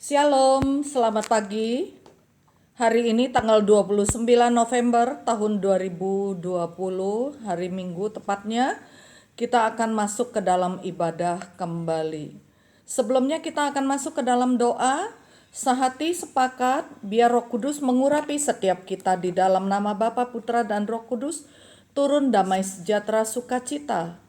Shalom, selamat pagi. Hari ini tanggal 29 November tahun 2020, hari Minggu tepatnya, kita akan masuk ke dalam ibadah kembali. Sebelumnya kita akan masuk ke dalam doa, sehati sepakat biar Roh Kudus mengurapi setiap kita di dalam nama Bapa, Putra, dan Roh Kudus, turun damai sejahtera sukacita,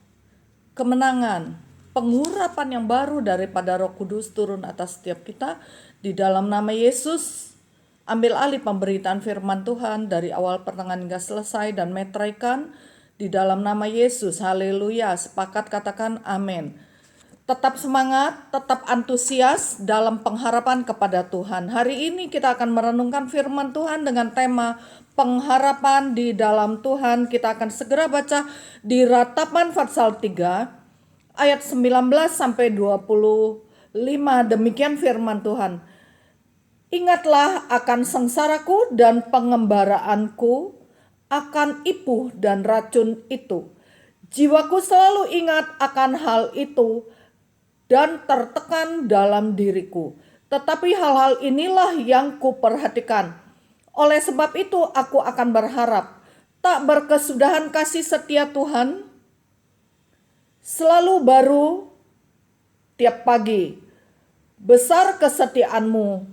kemenangan, pengurapan yang baru daripada Roh Kudus turun atas setiap kita di dalam nama Yesus. Ambil alih pemberitaan firman Tuhan dari awal pertengahan hingga selesai dan meteraikan di dalam nama Yesus. Haleluya. Sepakat katakan amin. Tetap semangat, tetap antusias dalam pengharapan kepada Tuhan. Hari ini kita akan merenungkan firman Tuhan dengan tema pengharapan di dalam Tuhan. Kita akan segera baca di Ratapan pasal 3 ayat 19 sampai 25. Demikian firman Tuhan. Ingatlah akan sengsaraku dan pengembaraanku, akan ipuh dan racun itu. Jiwaku selalu ingat akan hal itu dan tertekan dalam diriku. Tetapi hal-hal inilah yang kuperhatikan. Oleh sebab itu aku akan berharap. Tak berkesudahan kasih setia Tuhan selalu baru tiap pagi. Besar kesetiaanmu.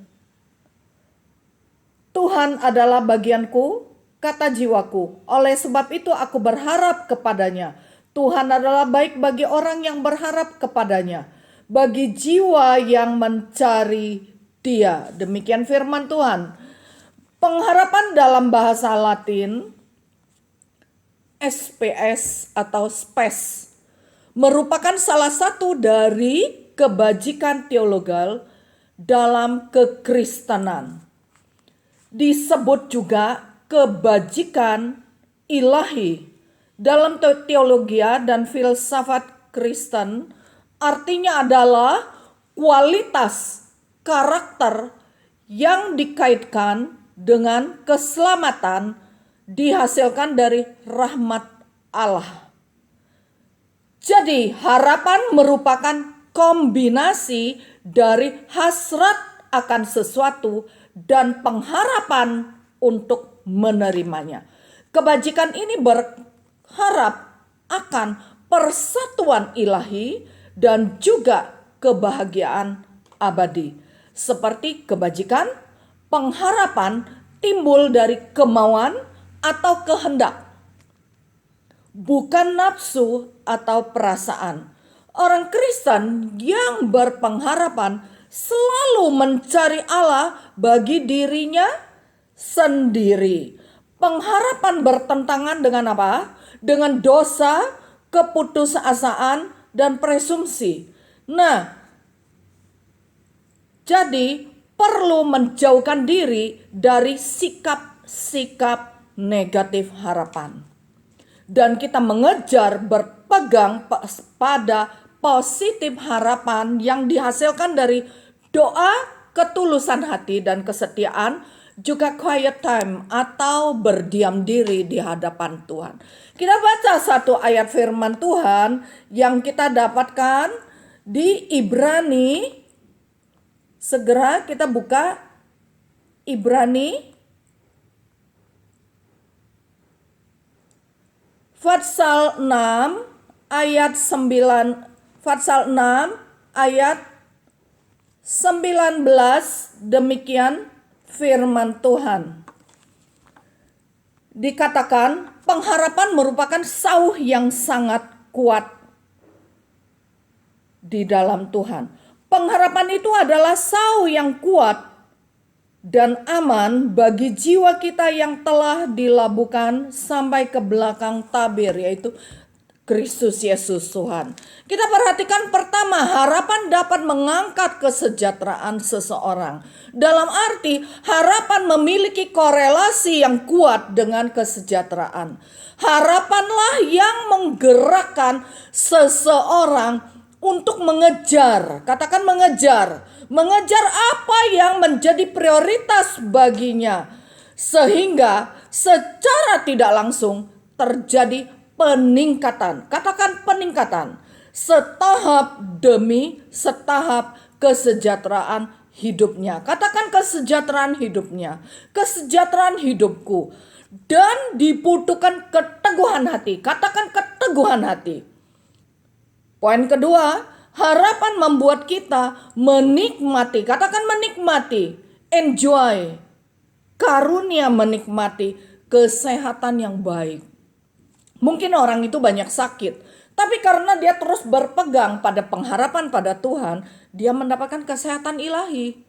Tuhan adalah bagianku, kata jiwaku. Oleh sebab itu aku berharap kepadanya. Tuhan adalah baik bagi orang yang berharap kepadanya, bagi jiwa yang mencari Dia. Demikian firman Tuhan. Pengharapan dalam bahasa Latin SPS atau spes merupakan salah satu dari kebajikan teologal dalam kekristenan. Disebut juga kebajikan ilahi. Dalam teologi dan filsafat Kristen, artinya adalah kualitas karakter yang dikaitkan dengan keselamatan dihasilkan dari rahmat Allah. Jadi harapan merupakan kombinasi dari hasrat akan sesuatu dan pengharapan untuk menerimanya. Kebajikan ini berharap akan persatuan ilahi dan juga kebahagiaan abadi. Seperti kebajikan, pengharapan timbul dari kemauan atau kehendak, bukan nafsu atau perasaan. Orang Kristen yang berpengharapan selalu mencari Allah bagi dirinya sendiri. Pengharapan bertentangan dengan apa? Dengan dosa, keputusasaan, dan presumsi. Nah, jadi perlu menjauhkan diri dari sikap-sikap negatif harapan. Dan kita mengejar berpegang pada positif harapan yang dihasilkan dari doa, ketulusan hati, dan kesetiaan, juga quiet time atau berdiam diri di hadapan Tuhan. Kita baca satu ayat firman Tuhan yang kita dapatkan di Ibrani. Segera kita buka Ibrani pasal 6 ayat 9, pasal 6 ayat 19, demikian firman Tuhan. Dikatakan pengharapan merupakan sauh yang sangat kuat di dalam Tuhan. Pengharapan itu adalah sauh yang kuat dan aman bagi jiwa kita yang telah dilabuhkan sampai ke belakang tabir, yaitu Kristus Yesus Tuhan. Kita perhatikan pertama, harapan dapat mengangkat kesejahteraan seseorang. Dalam arti harapan memiliki korelasi yang kuat dengan kesejahteraan. Harapanlah yang menggerakkan seseorang untuk mengejar, katakan mengejar apa yang menjadi prioritas baginya. Sehingga secara tidak langsung terjadi peningkatan, katakan peningkatan, setahap demi setahap kesejahteraan hidupnya. Katakan kesejahteraan hidupnya, kesejahteraan hidupku. Dan dibutuhkan keteguhan hati. Katakan keteguhan hati. Poin kedua, harapan membuat kita menikmati. Katakan menikmati, enjoy, karunia menikmati kesehatan yang baik. Mungkin orang itu banyak sakit, tapi karena dia terus berpegang pada pengharapan pada Tuhan, dia mendapatkan kesehatan ilahi.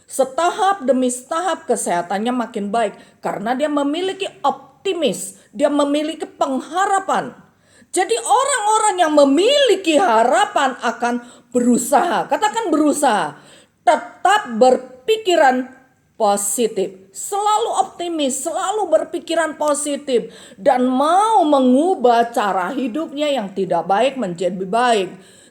Setahap demi setahap kesehatannya makin baik karena dia memiliki optimis, dia memiliki pengharapan. Jadi orang-orang yang memiliki harapan akan berusaha. Katakan berusaha. Tetap berpikiran positif. Selalu optimis, selalu berpikiran positif. Dan mau mengubah cara hidupnya yang tidak baik menjadi baik.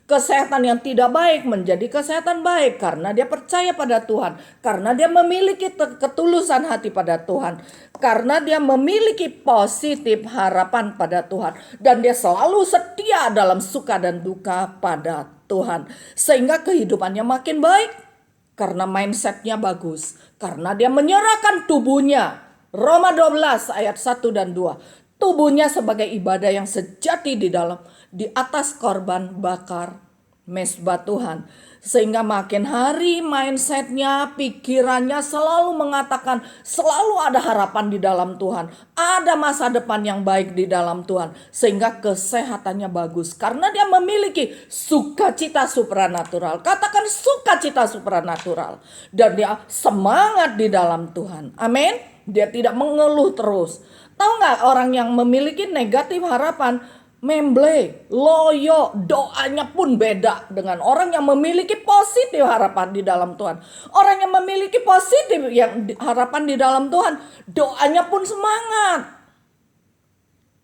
Kesehatan yang tidak baik menjadi kesehatan baik karena dia percaya pada Tuhan, karena dia memiliki ketulusan hati pada Tuhan, karena dia memiliki positif harapan pada Tuhan, dan dia selalu setia dalam suka dan duka pada Tuhan, sehingga kehidupannya makin baik karena mindsetnya bagus, karena dia menyerahkan tubuhnya. Roma 12 ayat 1 dan 2. Tubuhnya sebagai ibadah yang sejati di atas korban bakar mezbah Tuhan. Sehingga makin hari mindsetnya, pikirannya selalu mengatakan selalu ada harapan di dalam Tuhan. Ada masa depan yang baik di dalam Tuhan. Sehingga kesehatannya bagus. Karena dia memiliki sukacita supranatural. Katakan sukacita supranatural. Dan dia semangat di dalam Tuhan. Amin. Dia tidak mengeluh terus. Tahu nggak orang yang memiliki negatif harapan, memble, loyo, doanya pun beda dengan orang yang memiliki positif harapan di dalam Tuhan. Orang yang memiliki positif harapan di dalam Tuhan, doanya pun semangat.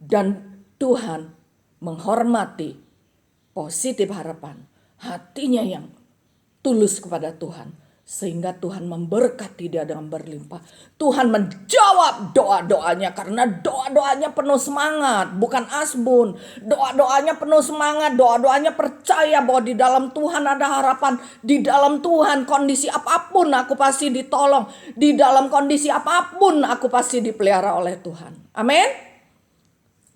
Dan Tuhan menghormati positif harapan, hatinya yang tulus kepada Tuhan. Sehingga Tuhan memberkati dia dengan berlimpah. Tuhan menjawab doa-doanya karena doa-doanya penuh semangat. Bukan asbun. Doa-doanya penuh semangat. Doa-doanya percaya bahwa di dalam Tuhan ada harapan. Di dalam Tuhan kondisi apapun aku pasti ditolong. Di dalam kondisi apapun aku pasti dipelihara oleh Tuhan. Amin.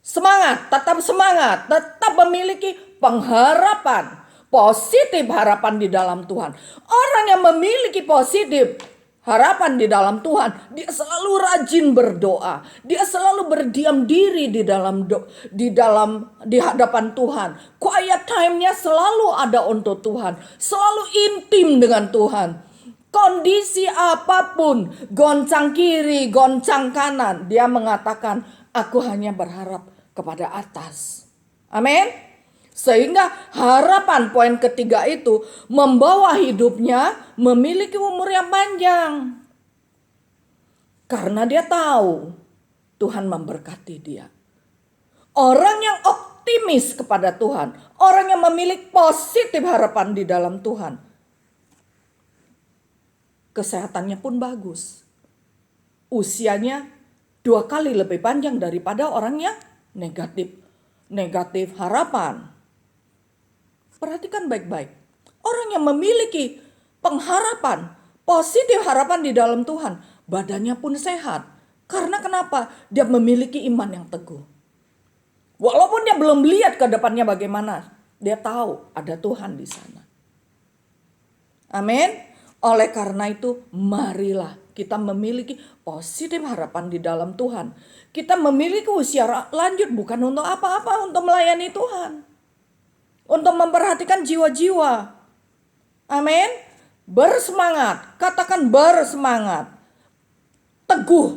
Semangat, tetap memiliki pengharapan. Positif harapan di dalam Tuhan. Orang yang memiliki positif harapan di dalam Tuhan, dia selalu rajin berdoa. Dia selalu berdiam diri di hadapan Tuhan. Quiet time-nya selalu ada untuk Tuhan. Selalu intim dengan Tuhan. Kondisi apapun, goncang kiri, goncang kanan, dia mengatakan, aku hanya berharap kepada atas. Amin. Sehingga harapan poin ketiga itu membawa hidupnya memiliki umur yang panjang. Karena dia tahu Tuhan memberkati dia. Orang yang optimis kepada Tuhan, orang yang memiliki positif harapan di dalam Tuhan, kesehatannya pun bagus. Usianya 2 kali lebih panjang daripada orang yang negatif harapan. Perhatikan baik-baik. Orang yang memiliki pengharapan, positif harapan di dalam Tuhan, badannya pun sehat. Karena kenapa? Dia memiliki iman yang teguh. Walaupun dia belum lihat ke depannya bagaimana, dia tahu ada Tuhan di sana. Amin. Oleh karena itu, marilah kita memiliki positif harapan di dalam Tuhan. Kita memiliki usia lanjut bukan untuk apa-apa, untuk melayani Tuhan. Untuk memperhatikan jiwa-jiwa. Amin. Bersemangat. Katakan bersemangat. Teguh.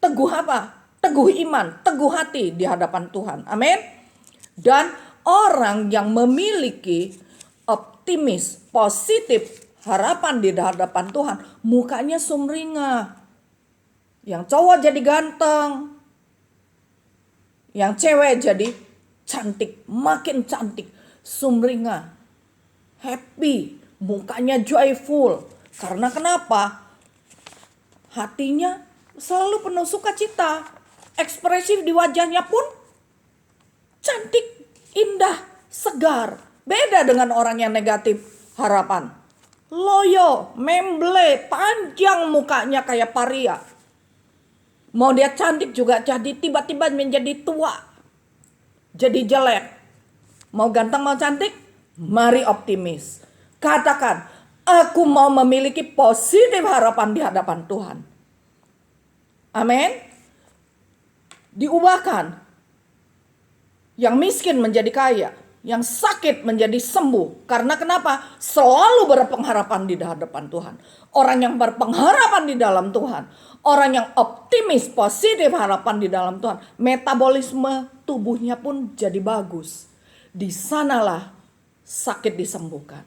Teguh apa? Teguh iman. Teguh hati di hadapan Tuhan. Amin. Dan orang yang memiliki optimis, positif harapan di hadapan Tuhan, mukanya sumringah. Yang cowok jadi ganteng. Yang cewek jadi cantik, makin cantik, sumringah, happy, mukanya joyful. Karena kenapa? Hatinya selalu penuh sukacita, ekspresif di wajahnya pun cantik, indah, segar. Beda dengan orang yang negatif harapan. loyo, memble, panjang mukanya kayak paria. Mau dia cantik juga jadi tiba-tiba menjadi tua, jadi jelek. Mau ganteng mau cantik, mari optimis. Katakan, aku mau memiliki positif harapan di hadapan Tuhan. Amin. Diubahkan. Yang miskin menjadi kaya, yang sakit menjadi sembuh. Karena kenapa? Selalu berpengharapan di hadapan Tuhan. Orang yang berpengharapan di dalam Tuhan, orang yang optimis, positif harapan di dalam Tuhan, metabolisme tubuhnya pun jadi bagus. Di sanalah sakit disembuhkan.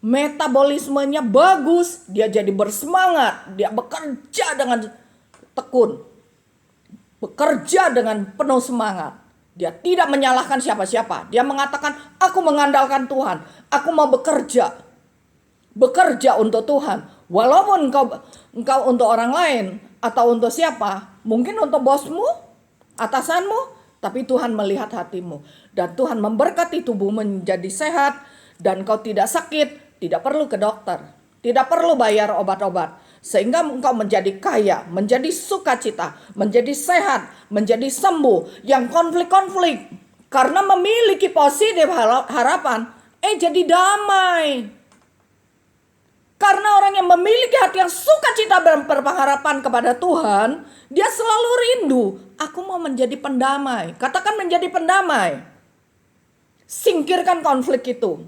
Metabolismenya bagus, dia jadi bersemangat, dia bekerja dengan tekun, bekerja dengan penuh semangat. Dia tidak menyalahkan siapa-siapa. Dia mengatakan, aku mengandalkan Tuhan. Aku mau bekerja. Bekerja untuk Tuhan. Walaupun engkau untuk orang lain. Atau untuk siapa. Mungkin untuk bosmu. Atasanmu. Tapi Tuhan melihat hatimu. Dan Tuhan memberkati tubuhmu menjadi sehat. Dan kau tidak sakit. Tidak perlu ke dokter. Tidak perlu bayar obat-obat. Sehingga engkau menjadi kaya, menjadi sukacita, menjadi sehat, menjadi sembuh. Yang konflik-konflik karena memiliki positif harapan, jadi damai. Karena orang yang memiliki hati yang sukacita dan berpengharapan kepada Tuhan, dia selalu rindu, aku mau menjadi pendamai. Katakan menjadi pendamai. Singkirkan konflik itu.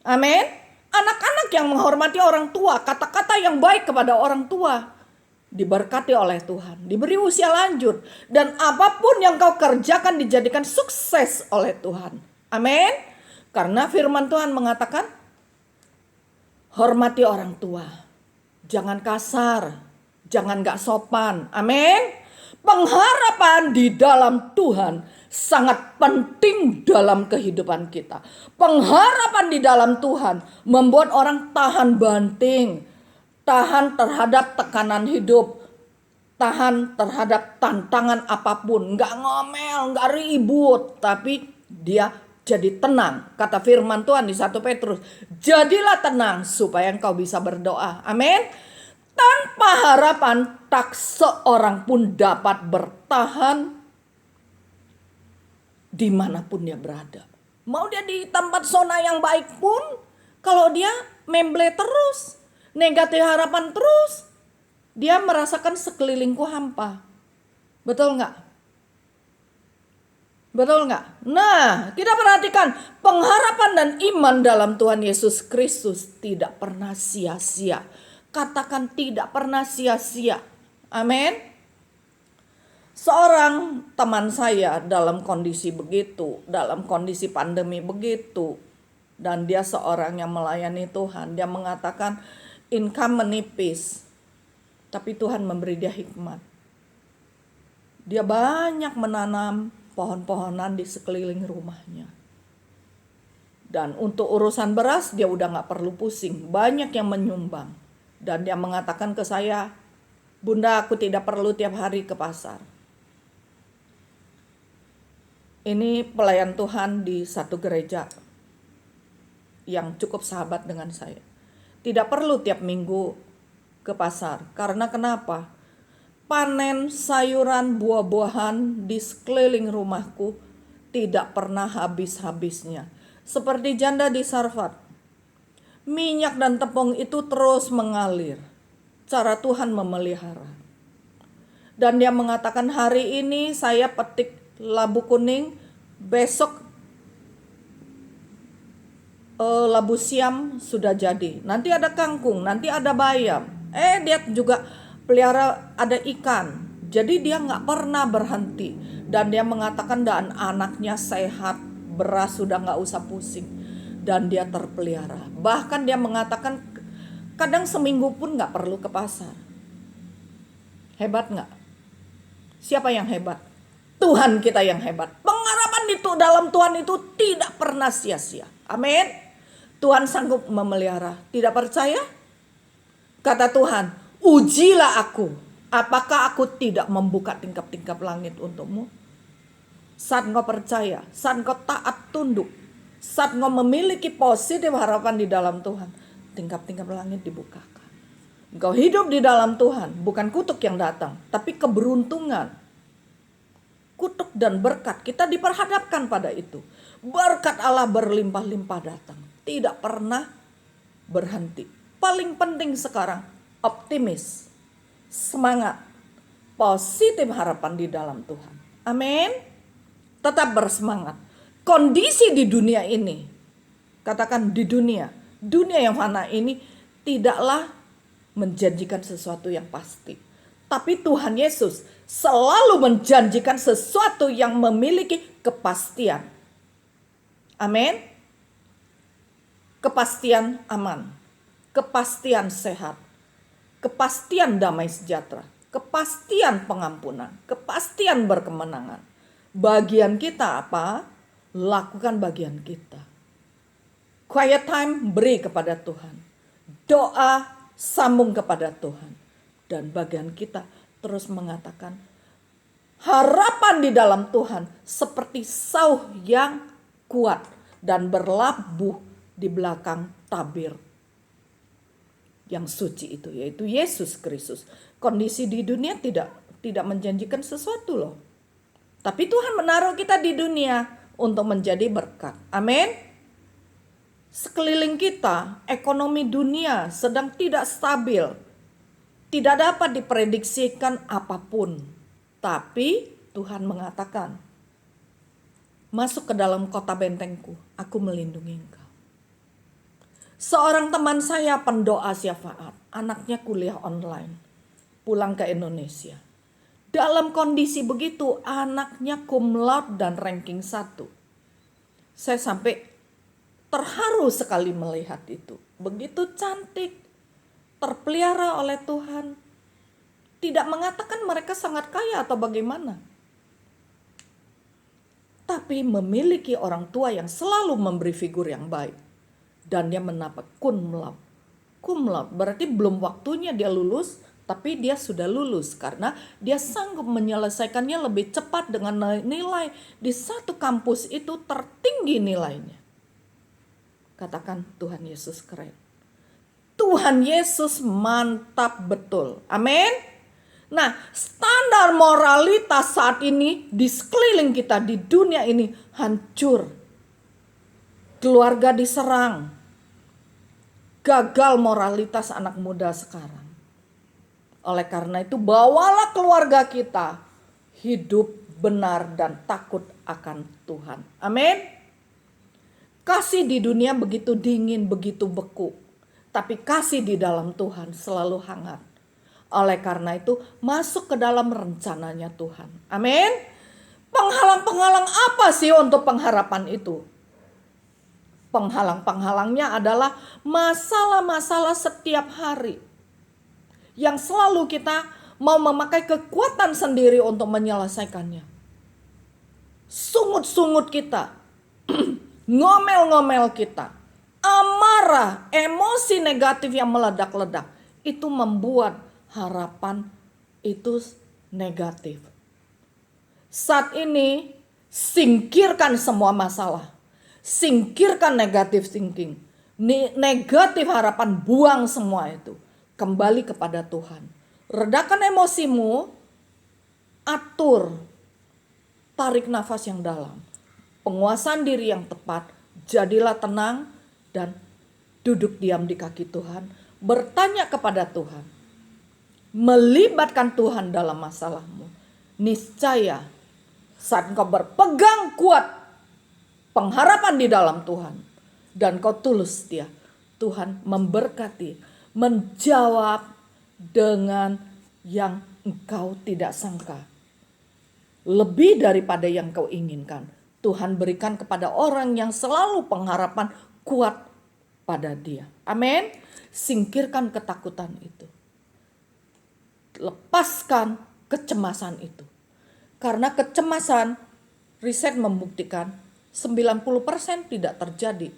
Amin. Anak-anak yang menghormati orang tua, kata-kata yang baik kepada orang tua, diberkati oleh Tuhan, diberi usia lanjut, dan apapun yang kau kerjakan dijadikan sukses oleh Tuhan. Amin. Karena firman Tuhan mengatakan, hormati orang tua, jangan kasar, jangan gak sopan. Amin. Pengharapan di dalam Tuhan sangat penting dalam kehidupan kita. Pengharapan di dalam Tuhan membuat orang tahan banting, tahan terhadap tekanan hidup, tahan terhadap tantangan apapun. Gak ngomel, gak ribut, tapi dia jadi tenang. Kata firman Tuhan di 1 Petrus, jadilah tenang supaya engkau bisa berdoa. Amin. Tanpa harapan tak seorang pun dapat bertahan dimanapun dia berada. Mau dia di tempat zona yang baik pun, kalau dia memble terus, negatif harapan terus, dia merasakan sekelilingku hampa. Betul nggak? Betul nggak? Nah, kita perhatikan pengharapan dan iman dalam Tuhan Yesus Kristus tidak pernah sia-sia. Katakan tidak pernah sia-sia. Amin. Seorang teman saya dalam kondisi begitu, dalam kondisi pandemi begitu, dan dia seorang yang melayani Tuhan. Dia mengatakan income menipis, tapi Tuhan memberi dia hikmat. Dia banyak menanam pohon-pohonan di sekeliling rumahnya. Dan untuk urusan beras dia udah gak perlu pusing, banyak yang menyumbang. Dan dia mengatakan ke saya, Bunda, aku tidak perlu tiap hari ke pasar. Ini pelayan Tuhan di satu gereja yang cukup sahabat dengan saya. Tidak perlu tiap minggu ke pasar. Karena kenapa? Panen sayuran buah-buahan di sekeliling rumahku tidak pernah habis-habisnya. Seperti janda di Sarfat. Minyak dan tepung itu terus mengalir. Cara Tuhan memelihara. Dan dia mengatakan hari ini saya petik labu kuning, besok labu siam sudah jadi. Nanti ada kangkung, nanti ada bayam. Dia juga pelihara ada ikan. Jadi dia gak pernah berhenti. Dan dia mengatakan dan anaknya sehat, beras sudah gak usah pusing. Dan dia terpelihara. Bahkan dia mengatakan kadang seminggu pun gak perlu ke pasar. Hebat gak? Siapa yang hebat? Tuhan kita yang hebat. Pengharapan itu dalam Tuhan itu tidak pernah sia-sia. Amin. Tuhan sanggup memelihara. Tidak percaya? Kata Tuhan, ujilah aku. Apakah aku tidak membuka tingkap-tingkap langit untukmu? Saat engkau percaya, saat engkau taat tunduk, saat engkau memiliki positif harapan di dalam Tuhan, tingkap-tingkap langit dibukakan. Engkau hidup di dalam Tuhan, bukan kutuk yang datang, tapi keberuntungan. Kutuk dan berkat, kita diperhadapkan pada itu. Berkat Allah berlimpah-limpah datang, tidak pernah berhenti. Paling penting sekarang, optimis, semangat, positif harapan di dalam Tuhan. Amin. Tetap bersemangat. Kondisi di dunia ini, katakan di dunia yang mana ini tidaklah menjanjikan sesuatu yang pasti. Tapi Tuhan Yesus selalu menjanjikan sesuatu yang memiliki kepastian. Amin. Kepastian aman, kepastian sehat, kepastian damai sejahtera, kepastian pengampunan, kepastian berkemenangan. Bagian kita apa? Lakukan bagian kita. Quiet time beri kepada Tuhan. Doa sambung kepada Tuhan. Dan bagian kita terus mengatakan harapan di dalam Tuhan seperti sauh yang kuat dan berlabuh di belakang tabir yang suci itu, yaitu Yesus Kristus. Kondisi di dunia tidak menjanjikan sesuatu loh. Tapi Tuhan menaruh kita di dunia untuk menjadi berkat. Amin. Sekeliling kita, ekonomi dunia sedang tidak stabil. Tidak dapat diprediksikan apapun. Tapi Tuhan mengatakan, masuk ke dalam kota bentengku, aku melindungi engkau. Seorang teman saya pendoa syafaat, anaknya kuliah online, pulang ke Indonesia. Dalam kondisi begitu, anaknya cum laude dan ranking 1. Saya sampai terharu sekali melihat itu. Begitu cantik, terpelihara oleh Tuhan. Tidak mengatakan mereka sangat kaya atau bagaimana. Tapi memiliki orang tua yang selalu memberi figur yang baik. Dan dia mendapat cum laude. Cum laude berarti belum waktunya dia lulus, tapi dia sudah lulus karena dia sanggup menyelesaikannya lebih cepat dengan nilai di satu kampus itu tertinggi nilainya. Katakan Tuhan Yesus keren. Tuhan Yesus mantap betul. Amin. Nah, standar moralitas saat ini di sekeliling kita di dunia ini hancur. Keluarga diserang. Gagal moralitas anak muda sekarang. Oleh karena itu bawalah keluarga kita hidup benar dan takut akan Tuhan. Amin. Kasih di dunia begitu dingin, begitu beku. Tapi kasih di dalam Tuhan selalu hangat. Oleh karena itu masuk ke dalam rencananya Tuhan. Amin. Penghalang-penghalang apa sih untuk pengharapan itu? Penghalang-penghalangnya adalah masalah-masalah setiap hari. Yang selalu kita mau memakai kekuatan sendiri untuk menyelesaikannya. Sungut-sungut kita. Ngomel-ngomel kita. Amarah, emosi negatif yang meledak-ledak. Itu membuat harapan itu negatif. Saat ini singkirkan semua masalah. Singkirkan negatif thinking. Negatif harapan, buang semua itu. Kembali kepada Tuhan. Redakan emosimu. Atur. Tarik nafas yang dalam. Penguasaan diri yang tepat. Jadilah tenang dan duduk diam di kaki Tuhan. Bertanya kepada Tuhan. Melibatkan Tuhan dalam masalahmu. Niscaya saat engkau berpegang kuat pengharapan di dalam Tuhan. Dan kau tulus setia. Tuhan memberkati. Menjawab dengan yang engkau tidak sangka. Lebih daripada yang kau inginkan. Tuhan berikan kepada orang yang selalu pengharapan kuat pada dia. Amin. Singkirkan ketakutan itu. Lepaskan kecemasan itu. Karena kecemasan, riset membuktikan 90% tidak terjadi.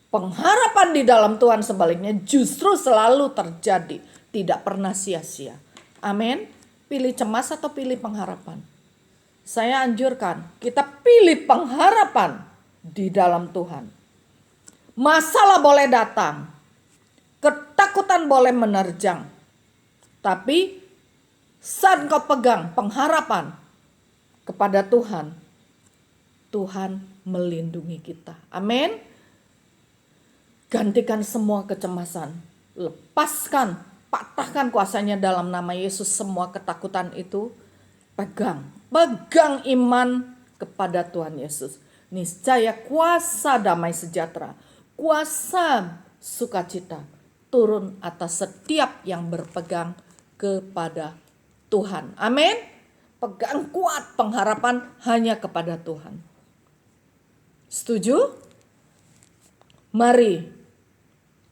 Pengharapan di dalam Tuhan sebaliknya justru selalu terjadi. Tidak pernah sia-sia. Amin. Pilih cemas atau pilih pengharapan? Saya anjurkan kita pilih pengharapan di dalam Tuhan. Masalah boleh datang, ketakutan boleh menerjang, tapi saat kau pegang pengharapan kepada Tuhan, Tuhan melindungi kita. Amin. Gantikan semua kecemasan, lepaskan, patahkan kuasanya dalam nama Yesus. Semua ketakutan itu pegang iman kepada Tuhan Yesus. Niscaya kuasa damai sejahtera, kuasa sukacita turun atas setiap yang berpegang kepada Tuhan. Amin. Pegang kuat pengharapan hanya kepada Tuhan. Setuju? Mari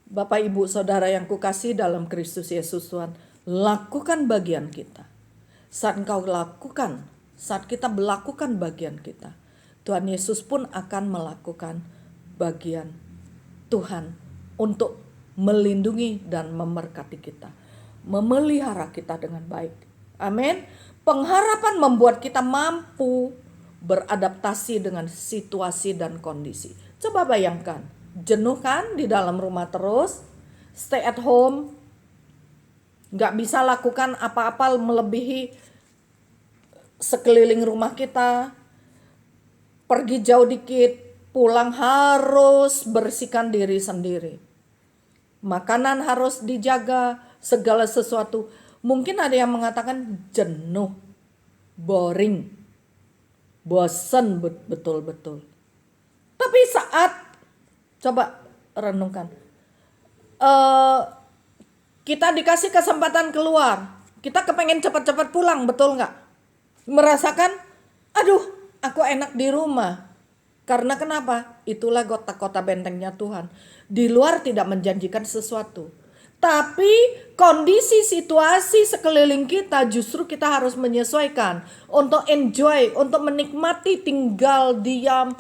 Bapak Ibu Saudara yang kukasihi dalam Kristus Yesus Tuhan, lakukan bagian kita. Saat kita melakukan bagian kita, Tuhan Yesus pun akan melakukan bagian Tuhan untuk melindungi dan memberkati kita, memelihara kita dengan baik. Amin. Pengharapan membuat kita mampu beradaptasi dengan situasi dan kondisi. Coba bayangkan, jenuh kan di dalam rumah terus, stay at home, gak bisa lakukan apa-apa melebihi sekeliling rumah kita, pergi jauh dikit, pulang harus bersihkan diri sendiri. Makanan harus dijaga, segala sesuatu. Mungkin ada yang mengatakan jenuh, boring, bosan betul-betul. Tapi saat, coba renungkan, kita dikasih kesempatan keluar, kita kepengen cepat-cepat pulang, betul nggak? Merasakan, aduh aku enak di rumah. Karena kenapa? Itulah kota bentengnya Tuhan. Di luar tidak menjanjikan sesuatu. Tapi kondisi situasi sekeliling kita justru kita harus menyesuaikan. Untuk enjoy, untuk menikmati tinggal diam,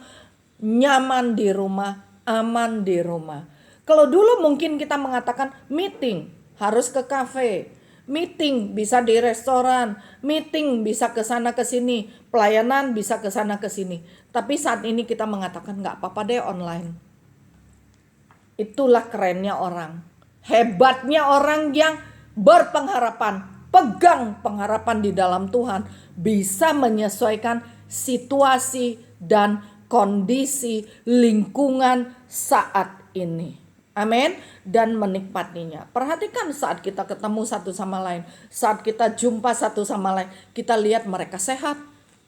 nyaman di rumah, aman di rumah. Kalau dulu mungkin kita mengatakan meeting harus ke kafe, meeting bisa di restoran, meeting bisa ke sana ke sini, pelayanan bisa ke sana ke sini. Tapi saat ini kita mengatakan nggak apa-apa deh online. Itulah kerennya orang, hebatnya orang yang berpengharapan, pegang pengharapan di dalam Tuhan, bisa menyesuaikan situasi dan kondisi lingkungan saat ini. Amin. Dan menikmatinya. Perhatikan saat kita ketemu satu sama lain, saat kita jumpa satu sama lain, kita lihat mereka sehat,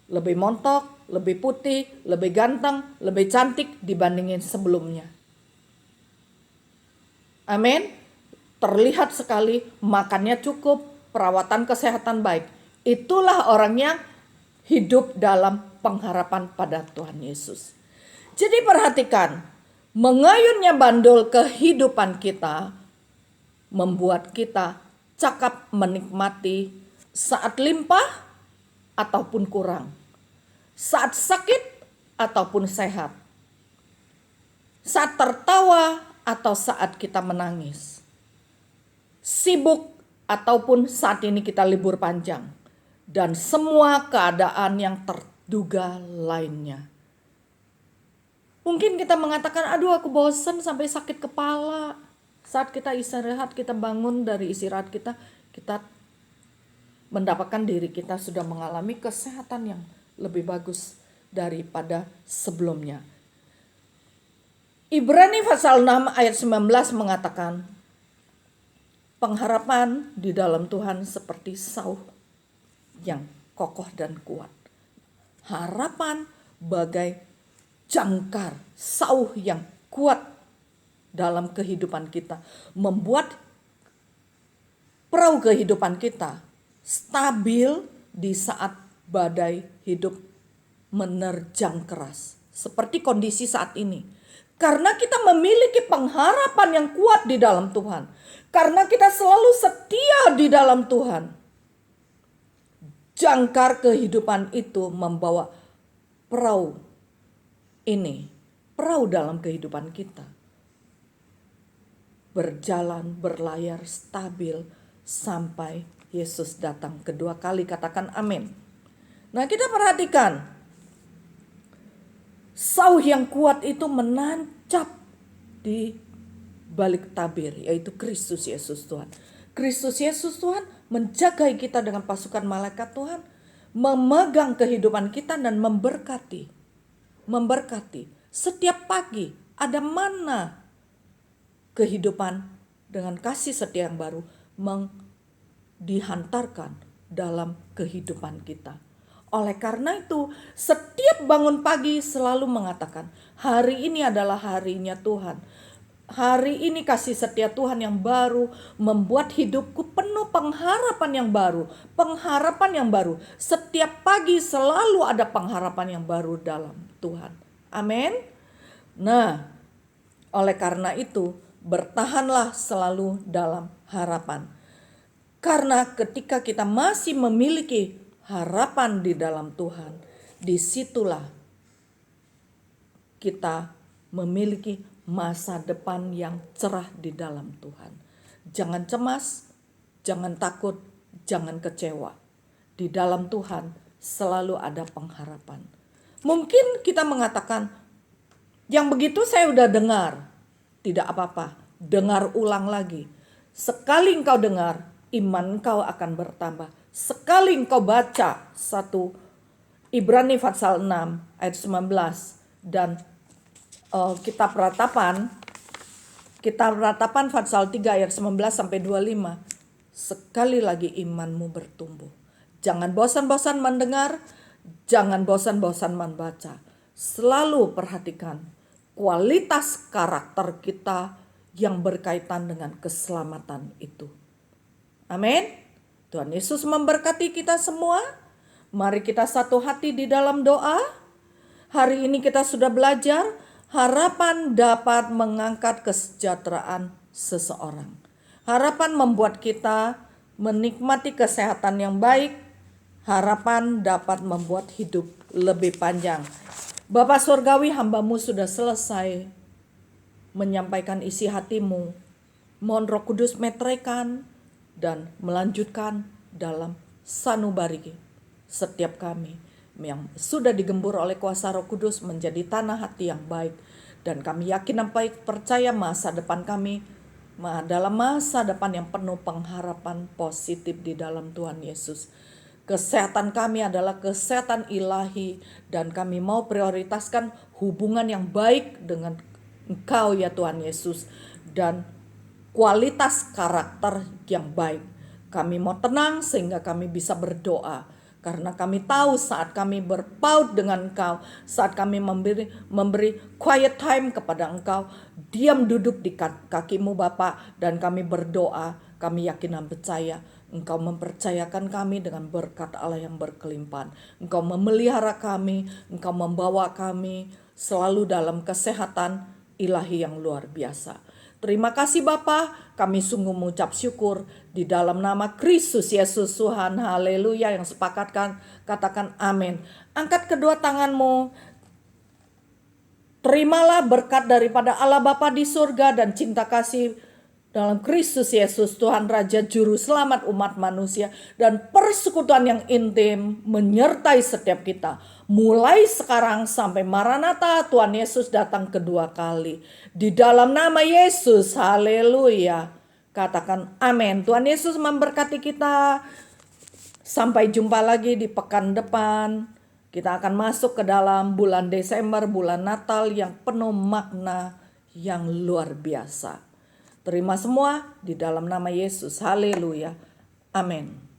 lebih montok, lebih putih, lebih ganteng, lebih cantik dibandingin sebelumnya. Amin. Terlihat sekali makannya cukup, perawatan kesehatan baik. Itulah orang yang hidup dalam pengharapan pada Tuhan Yesus. Jadi perhatikan, mengayunnya bandul kehidupan kita membuat kita cakap menikmati saat limpah ataupun kurang, saat sakit ataupun sehat, saat tertawa atau saat kita menangis, sibuk ataupun saat ini kita libur panjang, dan semua keadaan yang terduga lainnya. Mungkin kita mengatakan, aduh aku bosan sampai sakit kepala. Saat kita istirahat, kita bangun dari istirahat kita mendapatkan diri kita sudah mengalami kesehatan yang lebih bagus daripada sebelumnya. Ibrani pasal 6 ayat 19 mengatakan, pengharapan di dalam Tuhan seperti sauh yang kokoh dan kuat. Harapan bagai jangkar, sauh yang kuat dalam kehidupan kita, membuat perahu kehidupan kita stabil di saat badai hidup menerjang keras, seperti kondisi saat ini. Karena kita memiliki pengharapan yang kuat di dalam Tuhan, karena kita selalu setia di dalam Tuhan, jangkar kehidupan itu membawa perahu ini, perahu dalam kehidupan kita, berjalan, berlayar stabil sampai Yesus datang kedua kali. Katakan amin. Nah, kita perhatikan, sauh yang kuat itu menancap di balik tabir, yaitu Kristus Yesus Tuhan. Kristus Yesus Tuhan menjaga kita dengan pasukan malaikat Tuhan, memegang kehidupan kita dan memberkati. Setiap pagi ada mana kehidupan dengan kasih setia yang baru dihantarkan dalam kehidupan kita. Oleh karena itu, setiap bangun pagi selalu mengatakan, hari ini adalah harinya Tuhan. Hari ini kasih setia Tuhan yang baru membuat hidupku penuh pengharapan yang baru. Pengharapan yang baru. Setiap pagi selalu ada pengharapan yang baru dalam Tuhan. Amin. Nah, oleh karena itu bertahanlah selalu dalam harapan. Karena ketika kita masih memiliki harapan di dalam Tuhan, disitulah kita memiliki masa depan yang cerah di dalam Tuhan. Jangan cemas, jangan takut, jangan kecewa. Di dalam Tuhan selalu ada pengharapan. Mungkin kita mengatakan, yang begitu saya udah dengar. Tidak apa-apa, dengar ulang lagi. Sekali engkau dengar, iman engkau akan bertambah. Sekali engkau baca 1 Ibrani pasal 6 ayat 19 dan kitab ratapan pasal 3 ayat 19 sampai 25. Sekali lagi imanmu bertumbuh. Jangan bosan-bosan mendengar, jangan bosan-bosan membaca. Selalu perhatikan kualitas karakter kita yang berkaitan dengan keselamatan itu. Amin. Tuhan Yesus memberkati kita semua. Mari kita satu hati di dalam doa. Hari ini kita sudah belajar harapan dapat mengangkat kesejahteraan seseorang. Harapan membuat kita menikmati kesehatan yang baik. Harapan dapat membuat hidup lebih panjang. Bapa Surgawi, hamba-Mu sudah selesai menyampaikan isi hatimu. Mohon Roh Kudus meteraikan dan melanjutkan dalam sanubari setiap kami yang sudah digembur oleh kuasa Roh Kudus menjadi tanah hati yang baik. Dan kami yakin dan percaya masa depan kami adalah masa depan yang penuh pengharapan positif di dalam Tuhan Yesus. Kesehatan kami adalah kesehatan ilahi dan kami mau prioritaskan hubungan yang baik dengan Engkau ya Tuhan Yesus dan kualitas karakter yang baik. Kami mau tenang sehingga kami bisa berdoa. Karena kami tahu saat kami berpaut dengan Engkau, saat kami memberi quiet time kepada Engkau, diam duduk di kaki-Mu Bapa, dan kami berdoa, kami yakin dan percaya Engkau mempercayakan kami dengan berkat Allah yang berkelimpahan. Engkau memelihara kami, Engkau membawa kami selalu dalam kesehatan ilahi yang luar biasa. Terima kasih Bapa, kami sungguh mengucap syukur di dalam nama Kristus Yesus Tuhan. Haleluya. Yang sepakatkan katakan amin. Angkat kedua tanganmu. Terimalah berkat daripada Allah Bapa di surga dan cinta kasih dalam Kristus Yesus Tuhan Raja Juru Selamat umat manusia dan persekutuan yang intim menyertai setiap kita. Mulai sekarang sampai Maranatha Tuhan Yesus datang kedua kali. Di dalam nama Yesus, haleluya. Katakan amin. Tuhan Yesus memberkati kita. Sampai jumpa lagi di pekan depan. Kita akan masuk ke dalam bulan Desember, bulan Natal yang penuh makna yang luar biasa. Terima semua di dalam nama Yesus. Haleluya. Amin.